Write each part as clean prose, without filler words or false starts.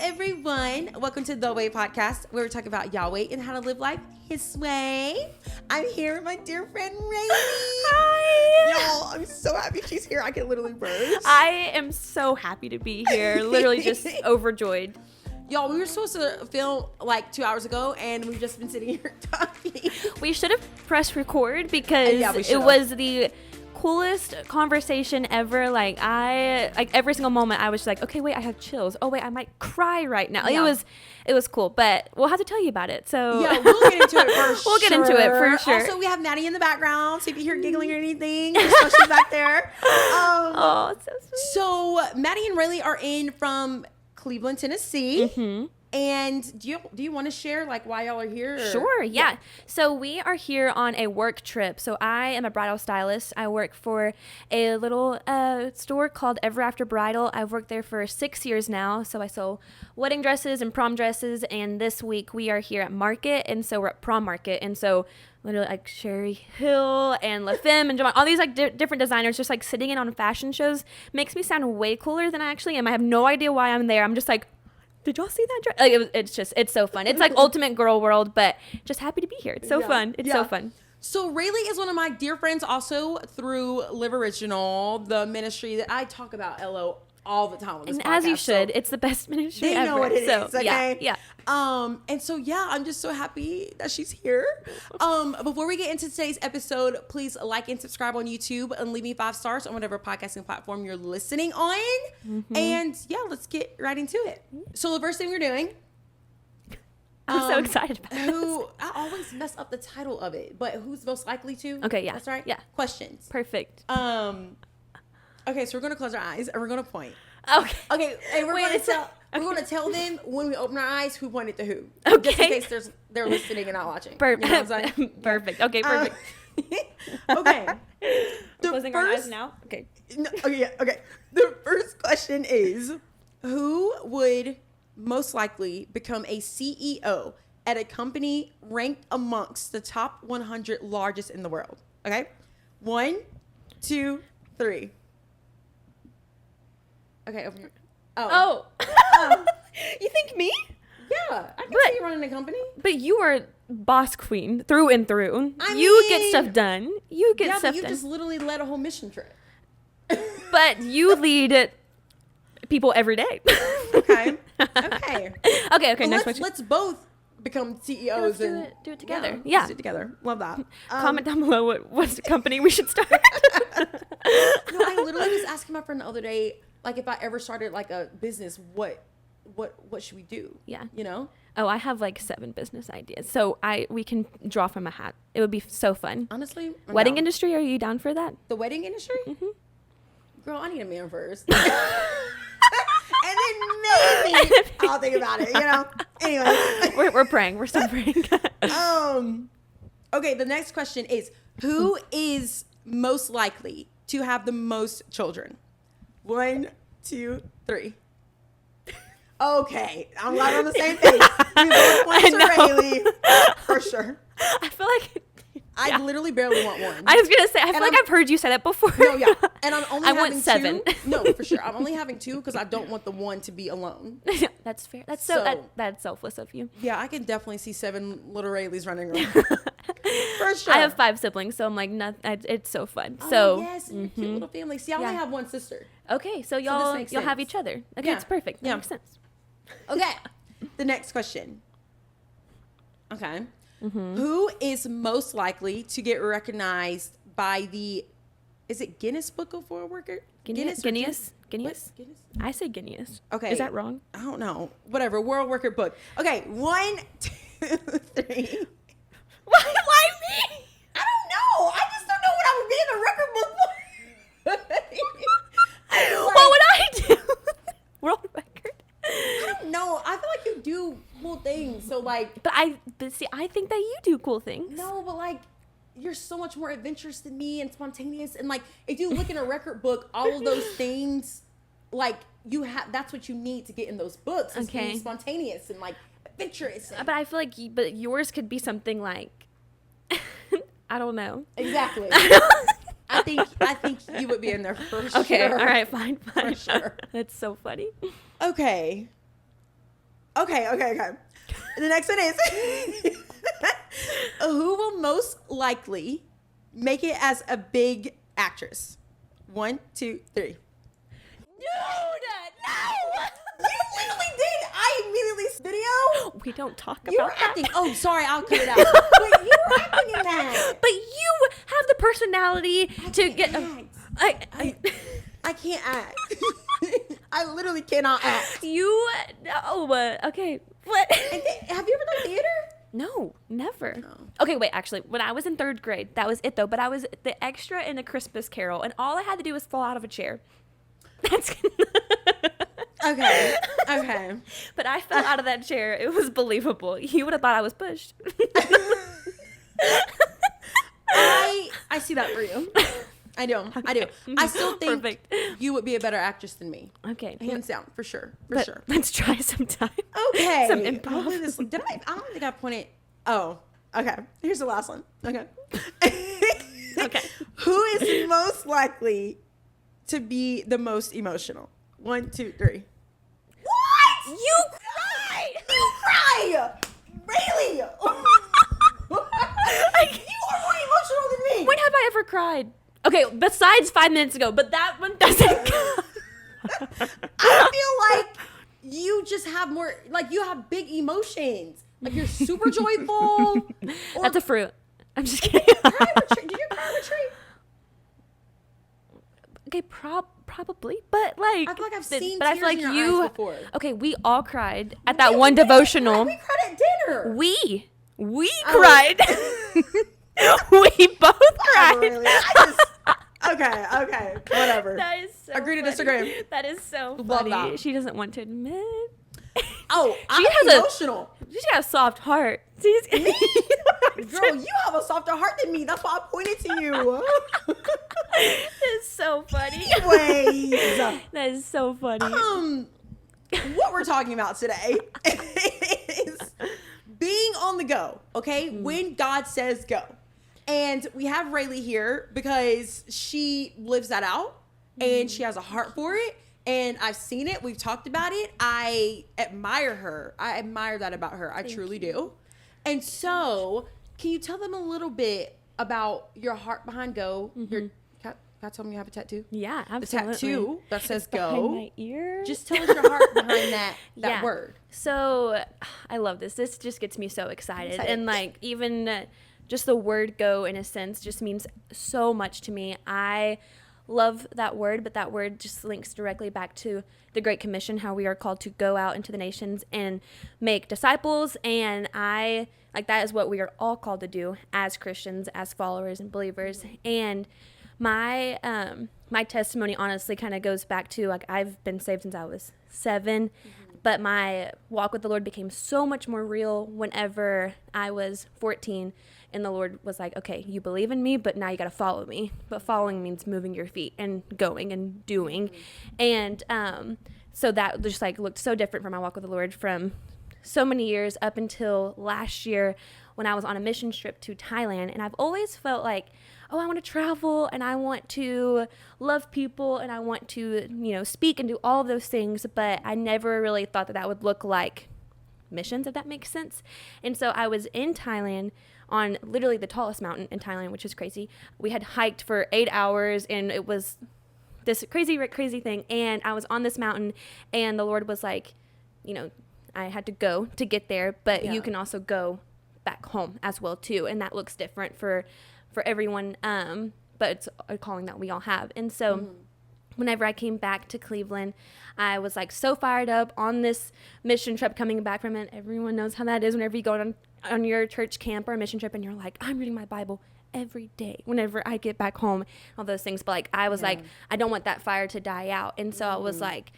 everyone. Welcome to The Way Podcast, where we talk about Yahweh and how to live life His way. I'm here with my dear friend, Rayleigh. Hi. Y'all, I'm so happy she's here. I can literally burst. I am so happy to be here. Literally just overjoyed. Y'all, we were supposed to film like 2 hours ago, and we've just been sitting here talking. We should have pressed record because it was the coolest conversation ever. Like every single moment I was just like, okay, wait, I have chills. Oh wait, I might cry right now. Yeah. It was cool, but we'll have to tell you about it. So yeah, we'll get into it for We'll get into it for sure. Also, we have Maddie in the background, so if you hear giggling or anything, just know she's back there. Oh, it's so sweet. So Maddie and Rayleigh are in from Cleveland, Tennessee. Mm-hmm. And do you want to share like why y'all are here? Or? Sure, yeah. So we are here on a work trip. So I am a bridal stylist. I work for a little store called Ever After Bridal. I've worked there for 6 years now. So I sell wedding dresses and prom dresses. And this week we are here at Market. And so we're at Prom Market. And so literally like Sherry Hill and La Femme and Javon, all these like different designers just like sitting in on fashion shows makes me sound way cooler than I actually am. I have no idea why I'm there. I'm just like, did y'all see that dress? Like it's so fun. It's like ultimate girl world, but just happy to be here. It's so fun. It's so fun. So Rayleigh is one of my dear friends also through Live Original, the ministry that I talk about LO all the time on this and podcast. as you should. It's the best ministry they ever. know what it is, okay? Yeah. And so I'm just so happy that she's here. Before we get into today's episode, please like and subscribe on YouTube and leave me 5 stars on whatever podcasting platform you're listening on. Mm-hmm. And let's get right into it. So the first thing we're doing, I'm so excited about this. I always mess up the title of it, but who's most likely to? Okay, yeah. That's right. Yeah. Questions. Perfect. Okay, so we're gonna close our eyes and we're gonna point. Okay. And we're gonna tell them when we open our eyes who pointed to who. Okay. Just in case they're listening and not watching. Perfect. You know what I'm saying? Perfect. Okay, perfect. Okay. Closing our eyes now. Okay. Okay. The first question is, who would most likely become a CEO at a company ranked amongst the top 100 largest in the world? Okay. 1, 2, 3. Okay, open your... Oh. You think me? Yeah, I can see you running a company. But you are boss queen through and through. I you mean, get stuff done. You get but stuff you done. just literally led a whole mission trip. But you lead people every day. Okay. Okay, next question. Let's both become CEOs do it together. Yeah. Let's do it together. Love that. Comment down below what's the company we should start. No, I literally was asking my friend the other day, like if I ever started like a business, what should we do? Yeah. You know? Oh, I have like 7 business ideas. So we can draw from a hat. It would be so fun. Honestly. Wedding industry, are you down for that? The wedding industry? Mm-hmm. Girl, I need a man first. And then maybe I'll think about it, you know? Anyway. We're praying. We're still praying. Okay, the next question is, who is most likely to have the most children? 1, 2, 3. Okay, I'm glad we're on the same page. We both want to Rayleigh, for sure. I feel like I literally barely want one. I was gonna say, I feel like I've heard you say that before. No, yeah, and I'm only. I want 7. 2. No, for sure. I'm only having 2 because I don't want the one to be alone. That's fair. That's that's selfless of you. Yeah, I can definitely see 7 little Rayleighs running around. For sure. I have 5 siblings, so I'm like, it's so fun. Oh, So yes, cute little family. See, I only have 1 sister. Okay, so y'all have sense. each other. Okay, Yeah. it's perfect. That makes sense. Okay, the next question. Okay. Who is most likely to get recognized by the, is it Guinness Book of World Record? Guinness? Guinness? I say Guinness. Okay. Is that wrong? I don't know. Whatever. World Record Book. Okay. 1, 2, 3. Why me? I don't know. I just don't know what I would be in a record book for. What would I do? World record? I don't know. I feel like you do cool things. So like, But see, I think that you do cool things. no, but like, you're so much more adventurous than me and spontaneous. And like, if you look in a record book, all of those things, like you have, that's what you need to get in those books. Is Okay. being spontaneous and like adventurous. And, But I feel like but yours could be something like, I don't know. exactly. I think you would be in there for sure. Okay, all right, fine. For sure. That's so funny. Okay. Okay. The next one is who will most likely make it as a big actress? 1, 2, 3. Dude, no! You literally did. I immediately video. We don't talk You were about that. acting. Oh, sorry. I'll cut it out. But you were acting in that. But you have the personality to get. I can't act. I literally cannot act. You no. Okay. What? Have you ever done theater? No, never. No. Okay, wait, actually, when I was in 3rd grade, that was it though, but I was the extra in A Christmas Carol, and all I had to do was fall out of a chair. That's Okay. But I fell out of that chair. It was believable. You would have thought I was pushed. I see that for you. I do. I still think Perfect. you would be a better actress than me. Okay. Hands down, for sure. Let's try sometime. Okay. Some improv. Hopefully this, I don't think I pointed. Oh, okay. Here's the last one. Okay. Okay. Who is most likely to be the most emotional? 1, 2, 3. What? You cried! You cry! Really? You are more emotional than me. When have I ever cried? Okay, besides 5 minutes ago, but that one doesn't count. I feel like you just have more, like you have big emotions. Like you're super joyful. That's a fruit. I'm just kidding. Did you cry retreat? Okay, probably, but like I feel like I've seen but I tears feel like in your eyes before. Okay, we all cried at that one devotional. We cried at dinner. We cried. We both cried. Really? Okay, whatever. That is so Agree to funny. disagree. That is so Love funny. that. She doesn't want to admit. Oh, I'm has emotional. She's got a soft heart. Girl, you have a softer heart than me. That's why I pointed to you. It's so funny. Anyways, That is so funny. what we're talking about today is being on the go, okay? When God says go. And we have Rayleigh here because she lives that out and she has a heart for it. And I've seen it. We've talked about it. I admire her. I admire that about her. I truly do. And so, can you tell them a little bit about your heart behind go? Can I tell them you have a tattoo? Yeah, The absolutely. tattoo that says Behind go. my ear. Just tell us your heart behind that Yeah. word. So I love this. This just gets me so excited. Excited. And like even just the word go in a sense just means so much to me. I love that word, but that word just links directly back to the Great Commission, how we are called to go out into the nations and make disciples. And I like that is what we are all called to do as Christians, as followers and believers. And my my testimony honestly kind of goes back to like I've been saved since I was 7, but my walk with the Lord became so much more real whenever I was 14. And the Lord was like, okay, you believe in me, but now you got to follow me. But following means moving your feet and going and doing. And so that just like looked so different from my walk with the Lord from so many years up until last year when I was on a mission trip to Thailand. And I've always felt like, oh, I want to travel and I want to love people and I want to, speak and do all of those things. But I never really thought that that would look like missions, if that makes sense. And so I was in Thailand on literally the tallest mountain in Thailand, which is crazy. We had hiked for 8 hours and it was this crazy thing. And I was on this mountain and the Lord was like, I had to go to get there, but you can also go back home as well too. And that looks different for everyone. But it's a calling that we all have. And so whenever I came back to Cleveland, I was like so fired up on this mission trip coming back from it. Everyone knows how that is whenever you go on your church camp or a mission trip and you're like, I'm reading my Bible every day whenever I get back home, all those things. But like, I was like, I don't want that fire to die out. And so I was like,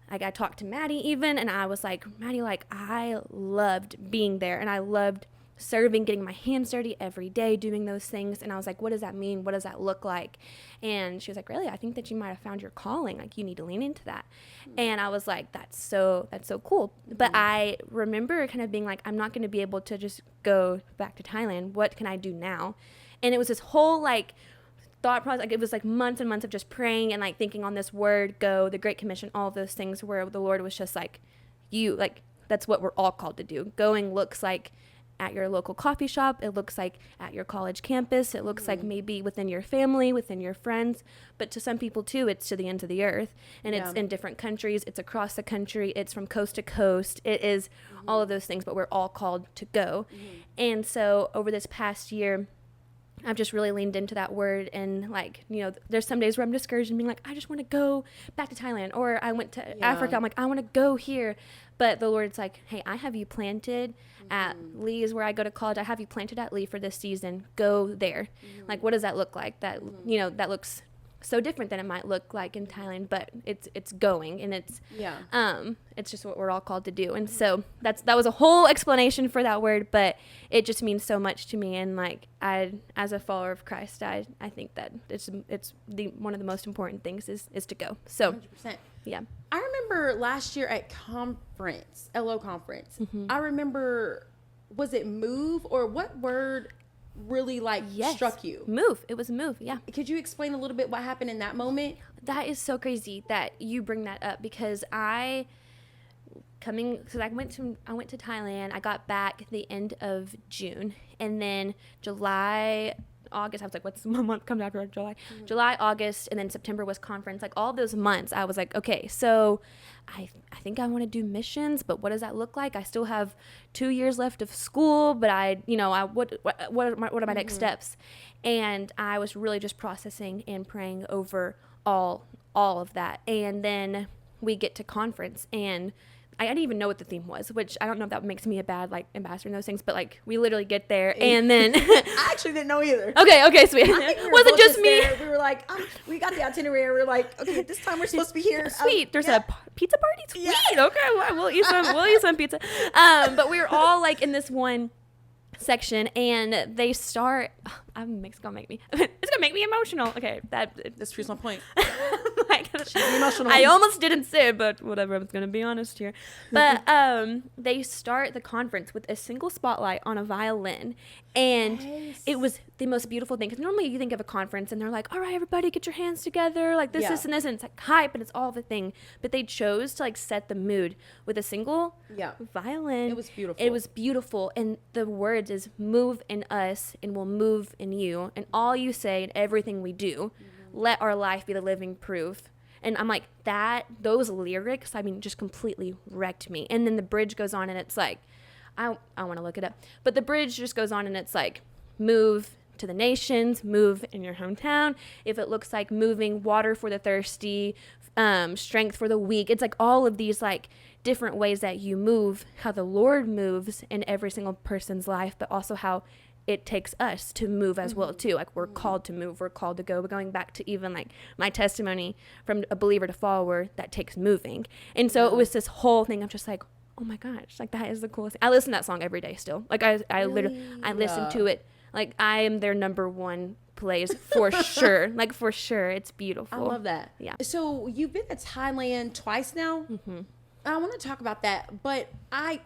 I talked to Maddie even, and I was like, Maddie, like I loved being there and I loved serving, getting my hands dirty every day, doing those things. And I was like, what does that mean? What does that look like? And she was like, really? I think that you might have found your calling. Like you need to lean into that. And I was like, that's so cool. But I remember kind of being like, I'm not going to be able to just go back to Thailand. What can I do now? And it was this whole like thought process. Like it was like months and months of just praying and like thinking on this word, go, the Great Commission, all of those things where the Lord was just like, that's what we're all called to do. Going looks like at your local coffee shop. It looks like at your college campus. It looks like maybe within your family, within your friends. But to some people, too, it's to the ends of the earth. And it's in different countries. It's across the country. It's from coast to coast. It is all of those things, but we're all called to go. And so over this past year, I've just really leaned into that word, and like, you know, there's some days where I'm discouraged and being like, I just want to go back to Thailand, or I went to Africa. I'm like, I want to go here. But the Lord's like, hey, I have you planted at Lee is where I go to college. I have you planted at Lee for this season. Go there. Like, what does that look like? That, you know, that looks so different than it might look like in Thailand, but it's going, and it's just what we're all called to do. And so that was a whole explanation for that word, but it just means so much to me. And like, as a follower of Christ, I think that it's one of the most important things is to go. So 100%. Yeah. I remember last year at LO conference, I remember, was it move, or what word really struck you? Move. It was move. Yeah. Could you explain a little bit what happened in that moment? That is so crazy that you bring that up, because I went to Thailand. I got back at the end of June, and then July, August, I was like, what's my month comes after July? July, August, and then September was conference. Like, all those months, I was like, okay, so I think I want to do missions, but what does that look like? I still have 2 years left of school, but what are my next steps? And I was really just processing and praying over all of that. And then we get to conference, and I didn't even know what the theme was, which I don't know if that makes me a bad ambassador in those things, but like, we literally get there, and then I actually didn't know either. Okay, sweet. Wasn't just me. There. We were like, we got the itinerary. We were like, okay, this time we're supposed to be here. Sweet. There's a pizza party. Sweet. Okay, well, we'll eat some pizza. But we were all like in this one section, and they start. It's gonna make me emotional. Okay, that's true. Some point. I almost didn't say it, but whatever. I'm gonna be honest here. But they start the conference with a single spotlight on a violin, and it was the most beautiful thing. Because normally you think of a conference and they're like, "All right, everybody, get your hands together, like this, and this," and it's like hype and it's all the thing. But they chose to like set the mood with a single violin. It was beautiful. It was beautiful, and the words is "Move in us, and we'll move in you, and all you say and everything we do, let our life be the living proof." And I'm like, those lyrics, just completely wrecked me. And then the bridge goes on, and it's like, I want to look it up. But the bridge just goes on, and it's like, move to the nations, move in your hometown. If it looks like moving, water for the thirsty, strength for the weak. It's like all of these like different ways that you move, how the Lord moves in every single person's life, but also how it takes us to move as well too. Like, we're called to move, we're called to go. But going back to even like my testimony from a believer to follower, that takes moving. And so it was this whole thing of just like, oh my gosh, like that is the coolest thing. I listen to that song every day still. Like I literally listen to it. Like, I am their number one plays for sure. Like, for sure. It's beautiful. I love that. Yeah. So you've been to Thailand twice now. I want to talk about that, but I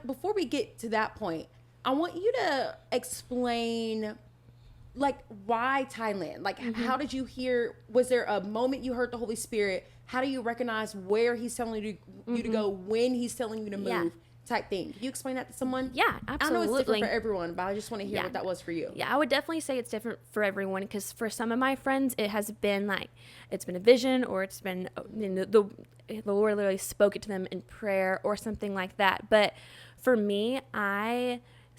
before we get to that point, I want you to explain, like, why Thailand? Like, how did you hear? Was there a moment you heard the Holy Spirit? How do you recognize where He's telling you to go, when He's telling you to move, type thing? Can you explain that to someone? Yeah, absolutely. I know it's different for everyone, but I just want to hear what that was for you. Yeah, I would definitely say it's different for everyone, because for some of my friends, it has been like, it's been a vision, or it's been the Lord literally spoke it to them in prayer or something like that. But for me,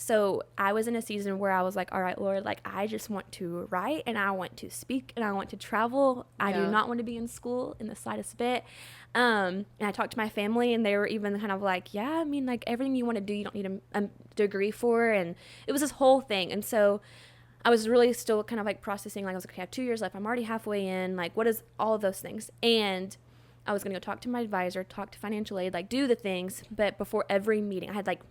So I was in a season where I was like, all right, Lord, like, I just want to write, and I want to speak, and I want to travel. I do not want to be in school in the slightest bit. And I talked to my family, and they were even kind of like, yeah, like, everything you want to do, you don't need a degree for. And it was this whole thing. And so I was really still kind of like processing, like, I was like, okay, I have 2 years left. I'm already halfway in. Like, what is all of those things? And I was going to go talk to my advisor, talk to financial aid, like, do the things. But before every meeting, I had like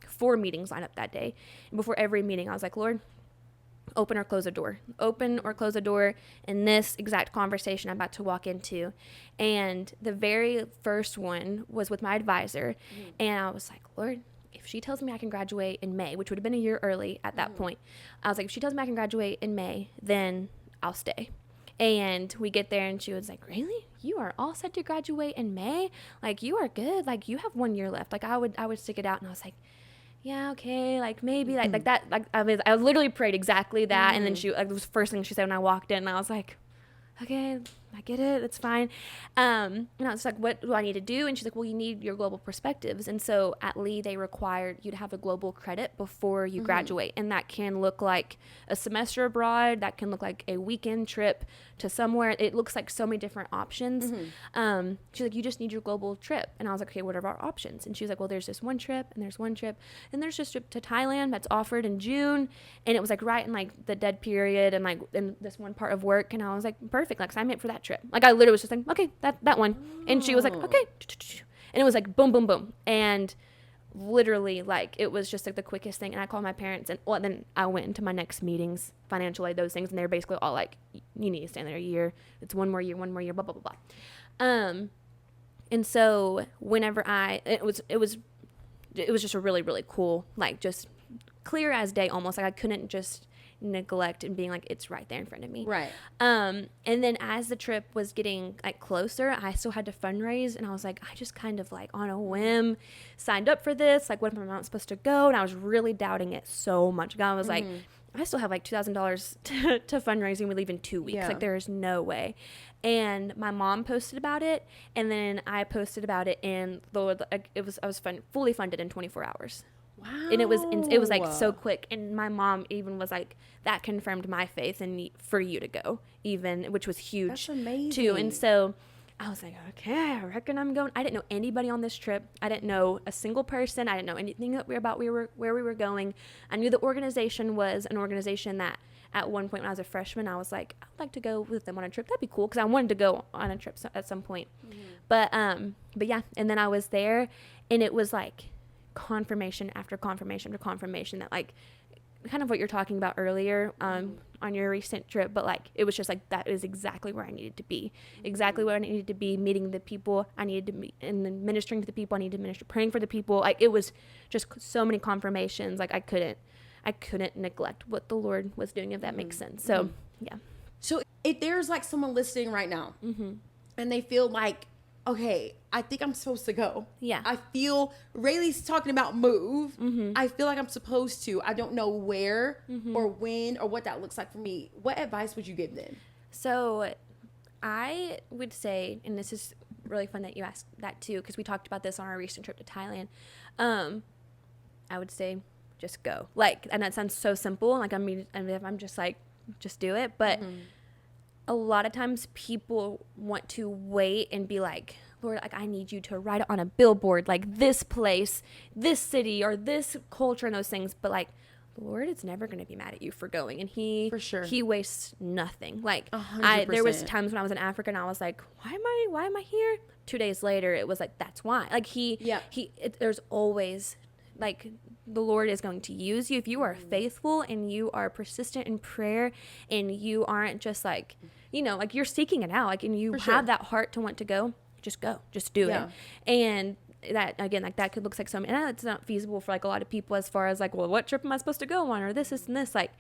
4 meetings lined up that day. And before every meeting, I was like, Lord, open or close a door. Open or close a door in this exact conversation I'm about to walk into. And the very first one was with my advisor. And I was like, Lord, if she tells me I can graduate in May, which would have been a year early at that point, I was like, if she tells me I can graduate in May, then I'll stay. And we get there and she was like, really? You are all set to graduate in May? Like, you are good. Like, you have 1 year left. Like, I would stick it out. And I was like, yeah, okay, like maybe like that. Like I literally prayed exactly that. And then she, like, it was the first thing she said when I walked in, and I was like, okay, I get it. It's fine. And I was like, what do I need to do? And she's like, well, you need your global perspectives. And so at Lee, they required you to have a global credit before you graduate. And that can look like a semester abroad. That can look like a weekend trip to somewhere. It looks like so many different options. She's like, you just need your global trip. And I was like, okay, what are our options? And she was like, well, there's this one trip, and there's one trip, and there's this trip to Thailand that's offered in June. And it was like right in like the dead period and like in this one part of work. And I was like, perfect. Like, sign me up for that trip. Like, I literally was just like, okay, that one. And she was like, okay. And it was like boom, boom, boom. And literally, like, it was just like the quickest thing. And I called my parents, and then I went into my next meetings, financial aid, those things, and they were basically all like, you need to stay there a year. It's one more year, blah, blah, blah, blah. And so whenever it was just a really, really cool, like, just clear as day almost. Like, I couldn't just neglect and being like, it's right there in front of me. Right. And then as the trip was getting like closer, I still had to fundraise, and I was like, I just kind of like on a whim signed up for this. Like, what if I'm not supposed to go? And I was really doubting it so much. God was like, I still have like $2,000 to fundraising. We leave in 2 weeks. Like, there is no way. And my mom posted about it, and then I posted about it, and I was fully funded in 24 hours. Wow. And it was like so quick. And my mom even was like, that confirmed my faith in for you to go, even, which was huge. That's amazing. Too. And so I was like, okay, I reckon I'm going. I didn't know anybody on this trip. I didn't know a single person. I didn't know anything about where we were going. I knew the organization was an organization that at one point when I was a freshman, I was like, I'd like to go with them on a trip. That'd be cool, because I wanted to go on a trip at some point. But yeah, and then I was there, and it was like confirmation after confirmation after confirmation that, like, kind of what you're talking about earlier on your recent trip, but like, it was just like, that is exactly where I needed to be, exactly where I needed to be, meeting the people I needed to meet, and then ministering to the people I needed to minister, praying for the people. Like, it was just so many confirmations. Like, I couldn't neglect what the Lord was doing, if that makes sense. So yeah. So if there's like someone listening right now and they feel like, okay, I think I'm supposed to go. Yeah. I feel Rayleigh's talking about move. I feel like I'm supposed to. I don't know where or when or what that looks like for me. What advice would you give them? So I would say, and this is really fun that you asked that too, because we talked about this on our recent trip to Thailand. I would say just go. Like, and that sounds so simple. Like, I mean, if I'm just like, just do it. But a lot of times people want to wait and be like, Lord, like, I need you to write it on a billboard, like this place, this city, or this culture, and those things. But like, the Lord is never going to be mad at you for going, and he wastes nothing. Like, 100%. There was times when I was in Africa and I was like, why am I here? 2 days later, it was like, that's why. Like, there's always, like, the Lord is going to use you if you are faithful and you are persistent in prayer, and you aren't just like, you know, like, you're seeking it out, like, and you have that heart to want to go. Just go, just do it. And that, again, like, that could look like something, and I know it's not feasible for like a lot of people as far as like, well, what trip am I supposed to go on, or this and this. Like,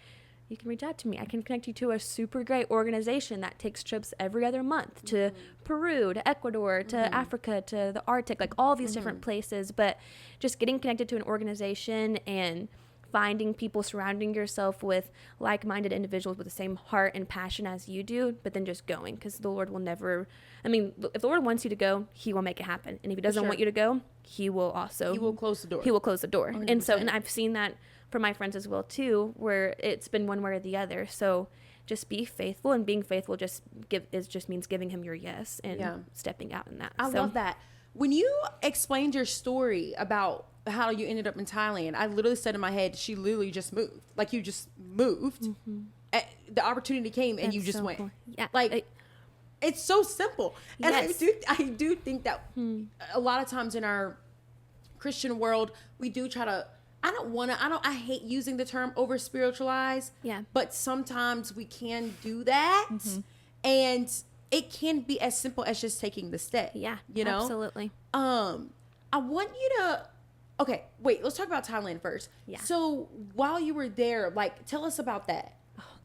you can reach out to me. I can connect you to a super great organization that takes trips every other month to Peru, to Ecuador, to Africa, to the Arctic, like all these different places. But just getting connected to an organization and finding people, surrounding yourself with like-minded individuals with the same heart and passion as you do, but then just going, because the Lord will never, I mean, if the Lord wants you to go, he will make it happen. And if he doesn't want you to go, he will close the door. He will close the door. 100%. And so, and I've seen that for my friends as well too, where it's been one way or the other. So just be faithful, and being faithful just means giving him your yes and stepping out in that. I love that. When you explained your story about how you ended up in Thailand, I literally said in my head, she literally just moved. Like, you just moved. The opportunity came and you just went. Cool. Yeah. Like, it's so simple. And I do think that a lot of times in our Christian world, we do try to, I hate using the term over spiritualize. Yeah. But sometimes we can do that. And it can be as simple as just taking the step. Yeah. You know? Absolutely. I want you to, okay, wait, let's talk about Thailand first. Yeah. So while you were there, like, tell us about that.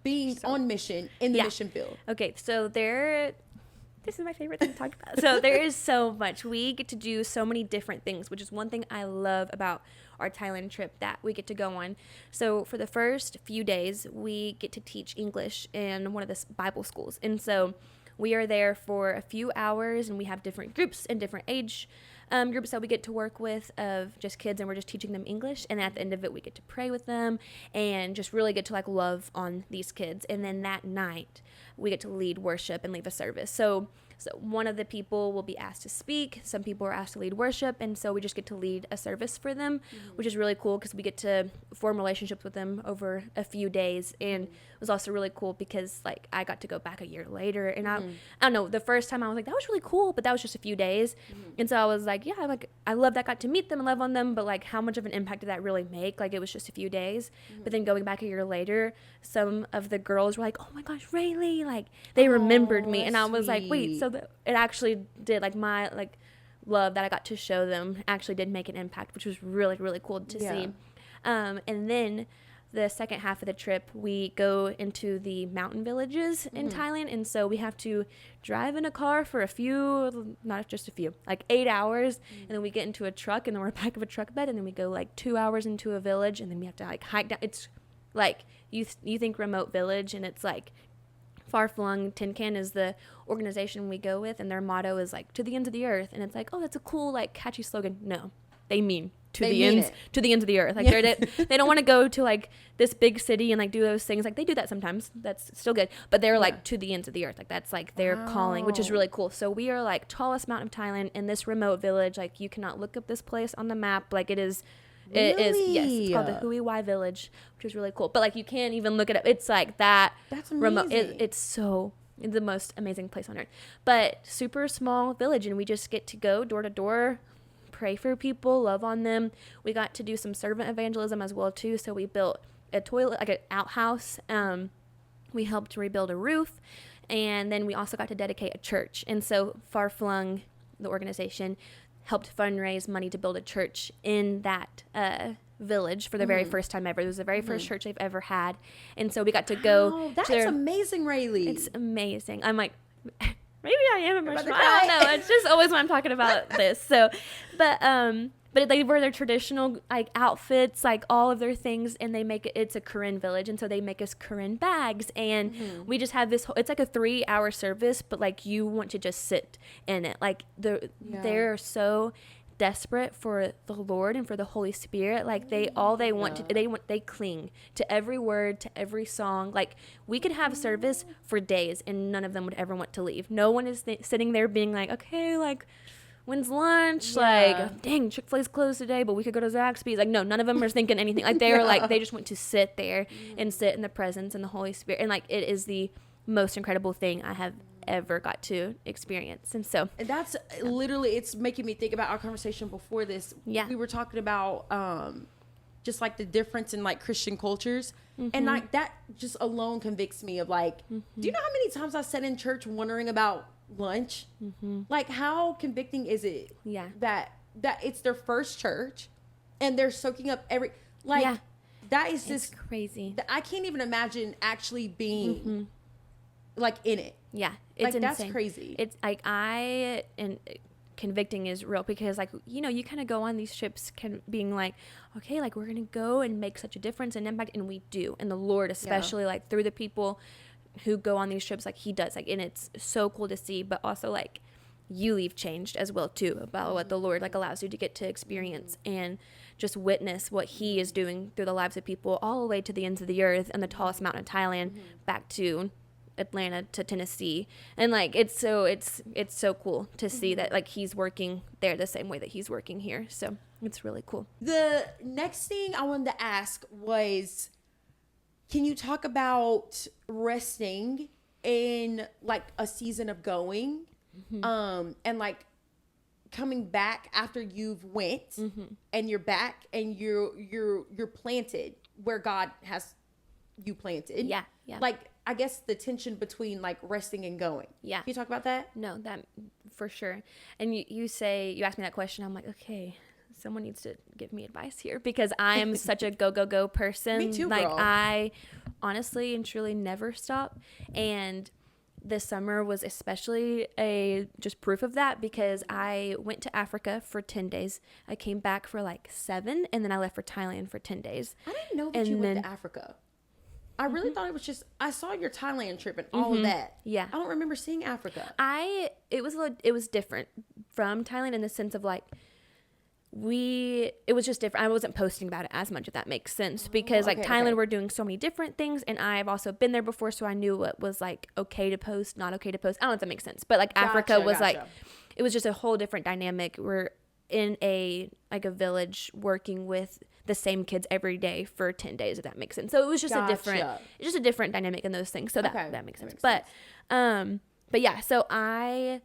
being on mission in the mission field? Okay, so this is my favorite thing to talk about. So there is so much. We get to do so many different things, which is one thing I love about our Thailand trip that we get to go on. So for the first few days, we get to teach English in one of the Bible schools. And so we are there for a few hours, and we have different groups and different age groups that we get to work with of just kids, and we're just teaching them English. And at the end of it, we get to pray with them and just really get to like love on these kids. And then that night, we get to lead worship and lead a service. So one of the people will be asked to speak. Some people are asked to lead worship. And so we just get to lead a service for them, which is really cool because we get to form relationships with them over a few days. And it was also really cool because like I got to go back a year later. And I don't know, the first time I was like, that was really cool, but that was just a few days. And so I was like, yeah, like I love that I got to meet them and love on them. But like how much of an impact did that really make? Like it was just a few days. But then going back a year later, some of the girls were like, oh my gosh, Rayleigh, like they remembered me. And I was like, wait, so it actually did, like my like love that I got to show them actually did make an impact, which was really, really cool to see. And then the second half of the trip, we go into the mountain villages in Thailand. And so we have to drive in a car for not just a few, like 8 hours. And then we get into a truck, and then we're back of a truck bed. And then we go like 2 hours into a village, and then we have to like hike down. It's like, you think remote village, and it's like Far Flung. Tin Can is the organization we go with, and their motto is like to the ends of the earth. And it's like, oh, that's a cool like catchy slogan. No, they mean to the ends of the earth. Like they don't want to go to like this big city and like do those things. Like they do that sometimes. That's still good. But they're like to the ends of the earth. Like that's like their calling, which is really cool. So we are like tallest mountain of Thailand in this remote village. Like you cannot look up this place on the map. Like it is. It is, yes. It's called the Enjoyyyyy Village, which is really cool. But like you can't even look it up. It's like that. That's amazing. Remote. It's the most amazing place on earth. But super small village, and we just get to go door to door, pray for people, love on them. We got to do some servant evangelism as well too. So we built a toilet, like an outhouse. We helped rebuild a roof, and then we also got to dedicate a church. And so Far Flung, the organization, helped fundraise money to build a church in that village for the very first time ever. It was the very first church they've ever had. And so we got to go. That's amazing, Rayleigh. It's amazing. I'm like, maybe I am emotional. I don't know. It's just always when I'm talking about this. So, but they wear their traditional like outfits, like all of their things, and they make it's a Korean village, and so they make us Korean bags, and we just have this whole, it's like a 3-hour service, but like you want to just sit in it. Like they're so desperate for the Lord and for the Holy Spirit. Like they cling to every word, to every song. Like we could have service for days and none of them would ever want to leave. No one is sitting there being like, okay, like when's lunch? Like, dang, Chick-fil-A's closed today, but we could go to Zaxby's. Like, no, none of them are thinking anything. Like, they're like, they just want to sit there and sit in the presence and the Holy Spirit. And, like, it is the most incredible thing I have ever got to experience. And so that's literally, it's making me think about our conversation before this. Yeah. We were talking about just, like, the difference in, like, Christian cultures. And, like, that just alone convicts me of, like, do you know how many times I've sat in church wondering about lunch? Like, how convicting is it that it's their first church and they're soaking up every that is just crazy. I can't even imagine actually being like in it. It's like, insane. That's crazy. It's like convicting is real because, like, you know, you kind of go on these trips being like, okay, like we're gonna go and make such a difference and impact, and we do, and the Lord especially like through the people who go on these trips, like he does, like, and it's so cool to see. But also, like, you leave changed as well too about what the Lord like allows you to get to experience and just witness what he is doing through the lives of people all the way to the ends of the earth and the tallest mountain in Thailand back to Atlanta to Tennessee. And like it's so cool to see that like he's working there the same way that he's working here. So it's really cool. The next thing I wanted to ask was, can you talk about resting in like a season of going, and like coming back after you've went and you're back and you're planted where God has you planted? Yeah. Like, I guess the tension between like resting and going. Yeah. Can you talk about that? No, that for sure. And you asked me that question. I'm like, okay, someone needs to give me advice here because I am such a go person. Me too, like girl. I honestly and truly never stop. And this summer was especially a just proof of that, because I went to Africa for 10 days. I came back for like 7, and then I left for Thailand for 10 days. I didn't know that you went to Africa. I really thought it was just, I saw your Thailand trip and all of that. Yeah. I don't remember seeing Africa. It was different from Thailand in the sense of like, it was just different. I wasn't posting about it as much, if that makes sense, because like Thailand, we're doing so many different things, and I've also been there before, so I knew what was like okay to post, not okay to post. I don't know if that makes sense, but like Africa was like, it was just a whole different dynamic. We're in a village working with the same kids every day for 10 days, if that makes sense. So it was just a different dynamic in those things. So that makes sense. But yeah, so I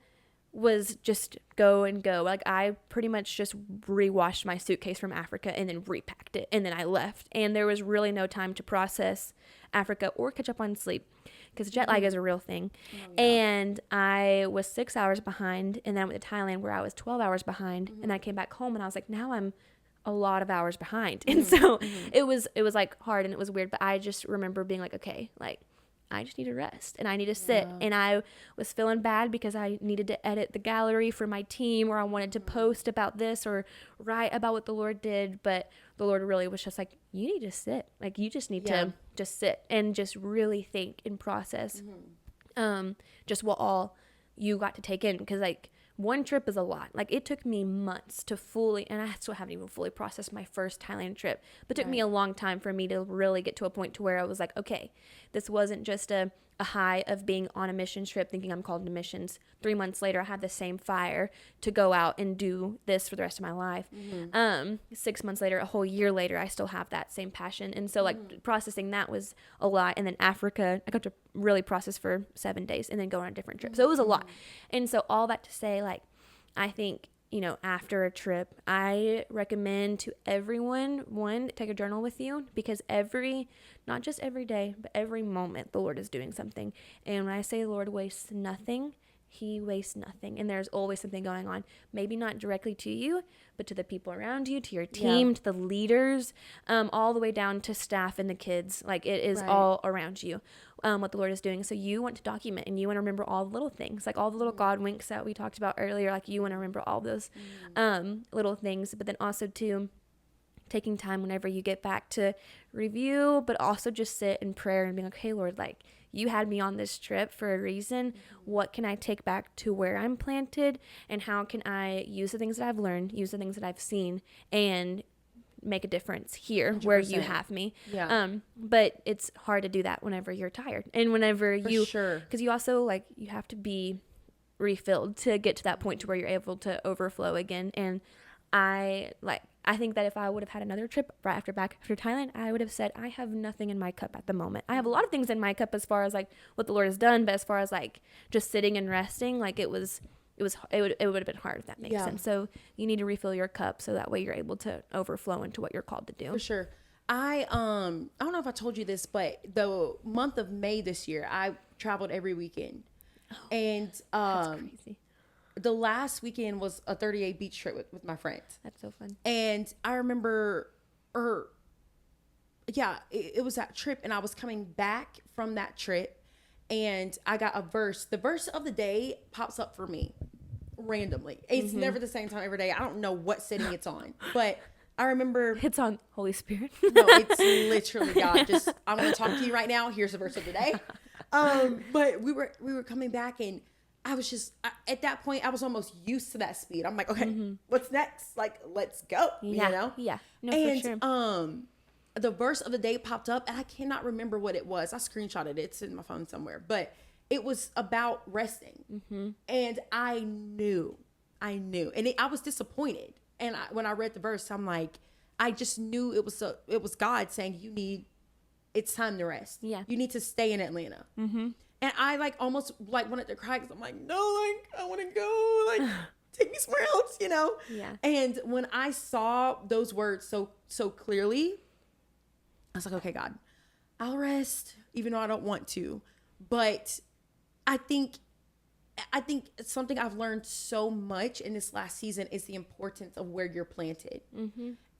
was just go and go. Like I pretty much just rewashed my suitcase from Africa and then repacked it, and then I left. And there was really no time to process Africa or catch up on sleep, because jet lag is a real thing. And I was 6 hours behind, and then I went to Thailand where I was 12 hours behind, and I came back home and I was like, now I'm a lot of hours behind. And so it was like hard, and it was weird, but I just remember being like, okay, like I just need to rest and I need to sit. And I was feeling bad because I needed to edit the gallery for my team, or I wanted to post about this or write about what the Lord did. But the Lord really was just like, you need to sit. Like you just need to just sit and just really think and process just what all you got to take in. Because like one trip is a lot. Like it took me months to fully, and I still haven't even fully processed my first Thailand trip, but it took me a long time for me to really get to a point to where I was like, okay, this wasn't just a high of being on a mission trip thinking I'm called to missions. 3 months later, I had the same fire to go out and do this for the rest of my life. 6 months later, a whole year later, I still have that same passion. And so like processing that was a lot. And then Africa, I got to really process for 7 days and then go on a different trip. So it was a lot. And so all that to say, like, I think, you know, after a trip, I recommend to everyone, one, take a journal with you, because not just every day, but every moment the Lord is doing something. And when I say the Lord wastes nothing, he wastes nothing. And there's always something going on, maybe not directly to you, but to the people around you, to your team, to the leaders, all the way down to staff and the kids. Like it is all around you, what the Lord is doing. So you want to document, and you want to remember all the little things, like all the little God winks that we talked about earlier. Like you want to remember all those little things, but then also to taking time whenever you get back to review, but also just sit in prayer and being like, hey, Lord, like you had me on this trip for a reason. What can I take back to where I'm planted, and how can I use the things that I've learned, use the things that I've seen, and make a difference here 100%. Where you have me. But it's hard to do that whenever you're tired, and whenever because you also like you have to be refilled to get to that point to where you're able to overflow again. And I think that if I would have had another trip back after Thailand, I would have said, I have nothing in my cup at the moment. I have a lot of things in my cup as far as like what the Lord has done, but as far as like just sitting and resting, like it would have been hard, if that makes sense. So you need to refill your cup so that way you're able to overflow into what you're called to do. For sure. I don't know if I told you this, but the month of May this year, I traveled every weekend. And that's crazy. The last weekend was a 30-day beach trip with my friends. That's so fun. And I remember, it was that trip, and I was coming back from that trip, and I got a verse. The verse of the day pops up for me randomly. It's never the same time every day. I don't know what setting it's on, but I remember it's on Holy Spirit. No, it's literally God. Just, I'm going to talk to you right now. Here's the verse of the day. But we were coming back, and I was just, at that point, I was almost used to that speed. I'm like, okay, what's next? Like, let's go, you know? Yeah. No, and, for sure. The verse of the day popped up, and I cannot remember what it was. I screenshotted it. It's in my phone somewhere. But it was about resting. And I knew. And I was disappointed. And when I read the verse, I'm like, I just knew it was God saying, it's time to rest. Yeah. You need to stay in Atlanta. And I like almost like wanted to cry, because I'm like, no, like I want to go, like take me somewhere else, you know? Yeah. And when I saw those words so clearly, I was like, okay, God, I'll rest, even though I don't want to. But I think something I've learned so much in this last season is the importance of where you're planted.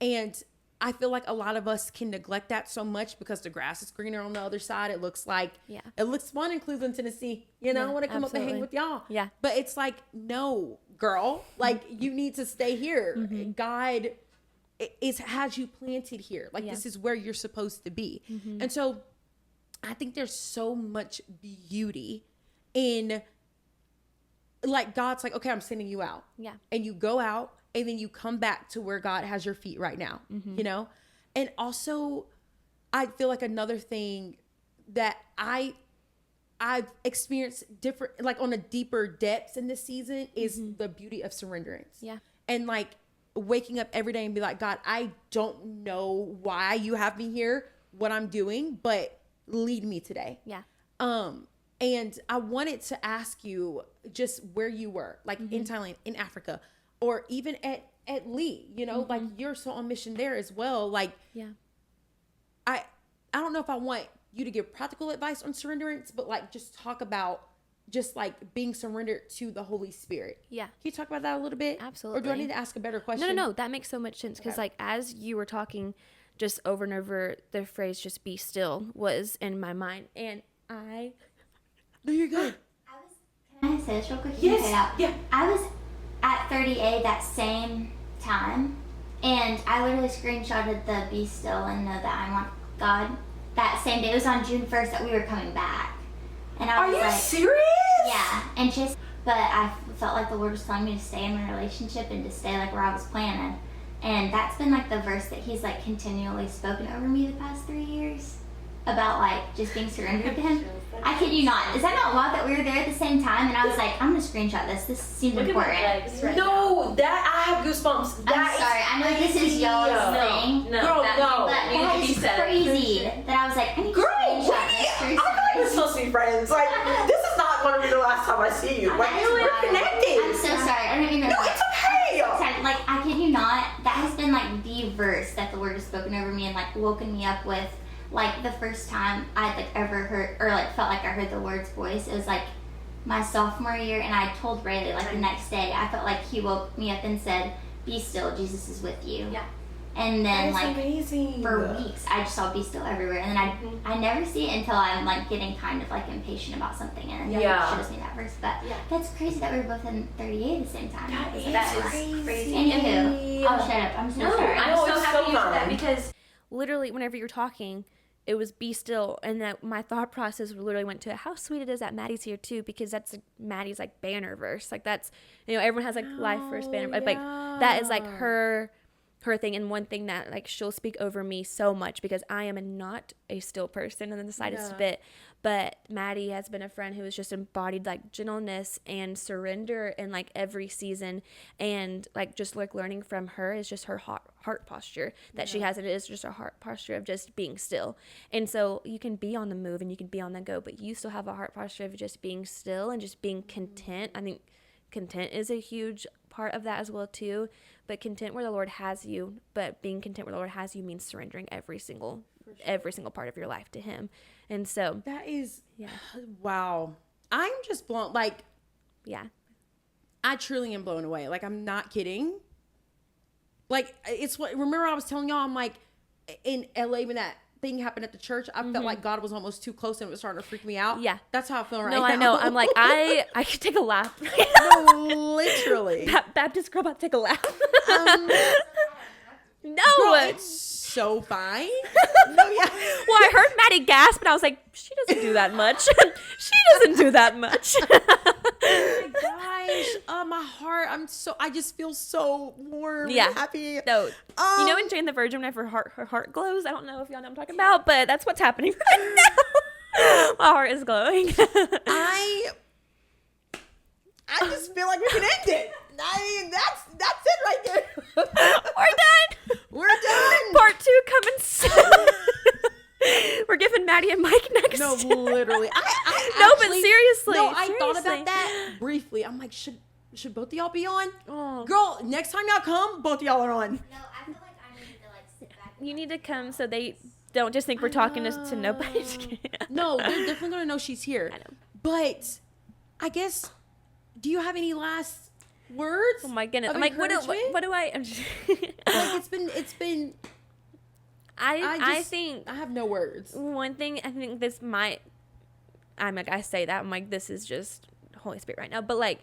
And I feel like a lot of us can neglect that so much because the grass is greener on the other side. It looks like, it looks fun in Cleveland, Tennessee. You know, I want to come up and hang with y'all. Yeah. But it's like, no, girl, like you need to stay here. God has you planted here. Like this is where you're supposed to be. And so I think there's so much beauty in, like, God's like, okay, I'm sending you out. Yeah. And you go out and then you come back to where God has your feet right now, you know? And also, I feel like another thing that I've experienced different, like on a deeper depths in this season is the beauty of surrenderance. Yeah. And like waking up every day and be like, God, I don't know why you have me here, what I'm doing, but lead me today. Yeah. And I wanted to ask you just where you were, like in Thailand, in Africa, or even at Lee, you know, like you're so on mission there as well. Like, I don't know if I want you to give practical advice on surrenderance, but like just talk about just like being surrendered to the Holy Spirit. Yeah. Can you talk about that a little bit? Absolutely. Or do I need to ask a better question? No. That makes so much sense. Because like, as you were talking just over and over, the phrase just be still was in my mind. And No, you're good. Can I say this real quick? Yes. Yeah. I was at 30A that same time, and I literally screenshotted the be still and know that I want God that same day. It was on June 1st that we were coming back. And I was like, are you serious? Yeah. And but I felt like the Lord was telling me to stay in my relationship and to stay like where I was planning. And that's been like the verse that he's like continually spoken over me the past 3 years. About like just being surrendered to him. I kid you not. Is that not wild that we were there at the same time? And I was like, I'm gonna screenshot this. This seems important. No, that I have goosebumps. I'm sorry. I know this is y'all's thing. No, but that is crazy. That I was like, I need to screenshot this. I thought we were supposed to be friends. Like, this is not going to be the last time I see you. Like, we're connected. I'm so sorry. I don't even know. No, it's okay. Like, I kid you not. That has been like the verse that the Lord has spoken over me and like woken me up with. Like the first time I'd like ever heard or like felt like I heard the Lord's voice, it was like my sophomore year, and I told Rayleigh like the next day, I felt like he woke me up and said, "Be still, Jesus is with you." Yeah. And then like amazing. For weeks I just saw "be still" everywhere, and then I never see it until I'm like getting kind of like impatient about something, and then it shows me that verse. But that's crazy that we were both in 38 at the same time. That is crazy. Anywho, I'll shut up. I'm so sorry. I'm so happy you said that because literally whenever you're talking, it was be still, and that my thought process literally went to how sweet it is that Maddie's here too, because that's Maddie's like banner verse. Like that's, you know, everyone has like life verse banner, like that is like her thing, and one thing that like she'll speak over me so much because I am not a still person in the slightest bit. But Maddie has been a friend who has just embodied like gentleness and surrender in like every season, and like just like learning from her is just her heart posture that she has. It is just a heart posture of just being still. And so you can be on the move and you can be on the go, but you still have a heart posture of just being still and just being content. I think content is a huge part of that as well too, but content where the Lord has you, but being content where the Lord has you means surrendering every single part of your life to him. And so that is wow. I'm just blown, like, I truly am blown away. Like, I'm not kidding. Like, it's what, remember I was telling y'all, I'm like, in LA when that thing happened at the church, I felt like God was almost too close and it was starting to freak me out. Yeah. That's how I feel right now. No, I know. I'm like, I could take a lap. No, literally. Baptist girl about to take a lap. No. Girl, it's so fine. No, yeah. Well, I heard Maddie gasp, and I was like, she doesn't do that much. She doesn't do that much. Oh my gosh. My heart. I just feel so warm and happy. No. You know in Jane the Virgin, whenever her heart glows? I don't know if y'all know what I'm talking about, but that's what's happening right now. My heart is glowing. I just feel like we can end it. I mean, that's it right there. We're done. Part 2 coming soon. We're giving Maddie and Mike next. No, literally. But seriously. No, I thought about that briefly. I'm like, should both of y'all be on? Oh. Girl, next time y'all come, both of y'all are on. No, I feel like I need to like sit back. You need to come so they don't just think we're talking to nobody. No, they're definitely going to know she's here. I know. But I guess, do you have any last words? Oh my goodness. I'm like, what do I? Like, it's been I think I have no words. one thing, I think this might, I say that, I'm like, this is just Holy Spirit right now. But like,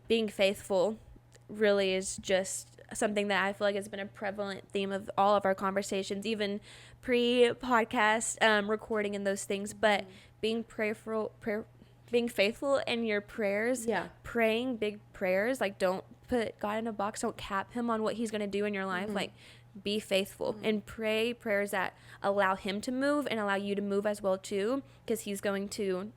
being faithful really is just something that I feel like has been a prevalent theme of all of our conversations, even pre-podcast recording and those things. But being being faithful in your prayers, praying big prayers, like don't put God in a box, don't cap him on what he's going to do in your life. Like, be faithful and pray prayers that allow him to move and allow you to move as well too, because he's going to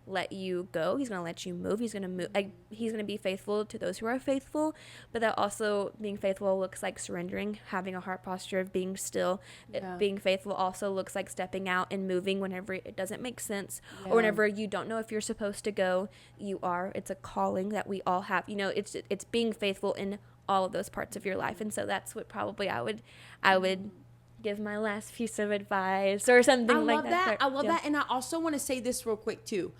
let you go, he's going to let you move, he's going to move, like, he's going to be faithful to those who are faithful. But that also, being faithful looks like surrendering, having a heart posture of being still. Being faithful also looks like stepping out and moving whenever it doesn't make sense, or whenever you don't know if you're supposed to go. It's a calling that we all have, you know. It's being faithful in all of those parts of your life. And so that's what probably I would give my last piece of advice or something like that. I love that. And I also want to say this real quick too.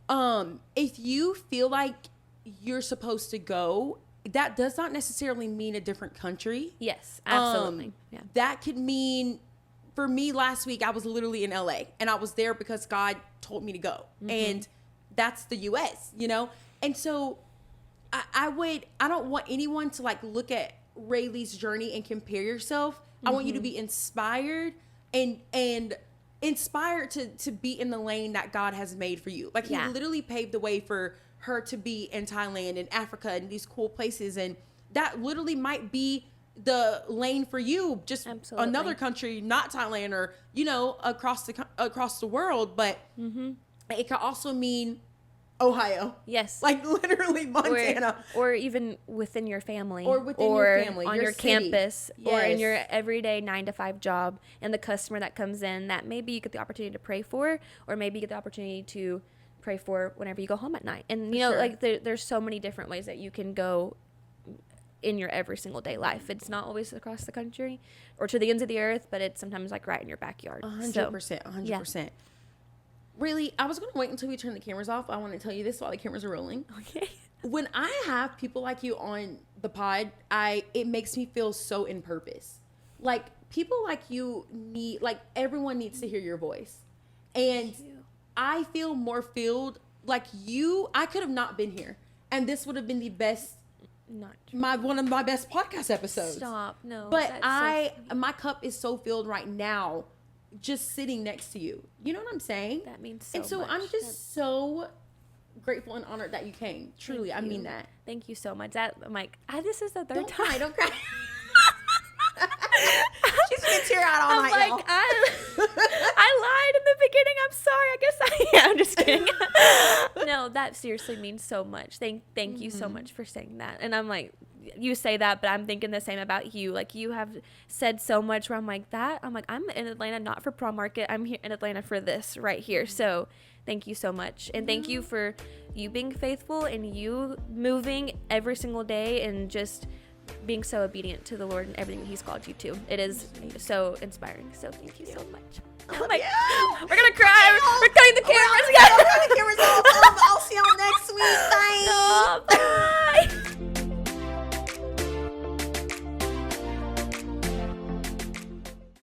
If you feel like you're supposed to go, that does not necessarily mean a different country. Yes, absolutely. That could mean, for me last week, I was literally in LA and I was there because God told me to go. And that's the US, you know? And so I don't want anyone to like look at Rayleigh's journey and compare yourself. I want you to be inspired and inspired to be in the lane that God has made for you. Like, he literally paved the way for her to be in Thailand and Africa and these cool places, and that literally might be the lane for you, just another country, not Thailand, or, you know, across the world. But it could also mean Ohio. Yes. Like, literally Montana. Or even within your family. Or within your family. On your city. campus. Yes. Or in your everyday 9-to-5 job. And the customer that comes in that maybe you get the opportunity to pray for. Or maybe you get the opportunity to pray for whenever you go home at night. And, you know, like, there's so many different ways that you can go in your every single day life. It's not always across the country or to the ends of the earth, but it's sometimes like right in your backyard. 100%. Really, I was going to wait until we turn the cameras off. I want to tell you this while the cameras are rolling. Okay. When I have people like you on the pod, it makes me feel so in purpose. Like, people like you everyone needs to hear your voice. And I feel more filled. Like, I could have not been here. And this would have been the best, one of my best podcast episodes. Stop, no. But my cup is so filled right now, just sitting next to you. You know what I'm saying? That means so much. And so I'm just so grateful and honored that you came. Truly, I mean that. Thank you so much. I'm like, this is the third time. Cry, don't cry. She's gonna tear out all night, y'all. I lied in the beginning. I'm sorry. I guess I am. I'm just kidding. No, that seriously means so much. Thank you so much for saying that. And I'm like, you say that, but I'm thinking the same about you. Like, you have said so much where I'm like, I'm in Atlanta not for prom market. I'm here in Atlanta for this right here. So thank you so much. And thank you for you being faithful and you moving every single day and just being so obedient to the Lord and everything that he's called you to. It is so inspiring. So thank you so much. Oh my, we're gonna cry. We're cutting the cameras. We're cutting the cameras off.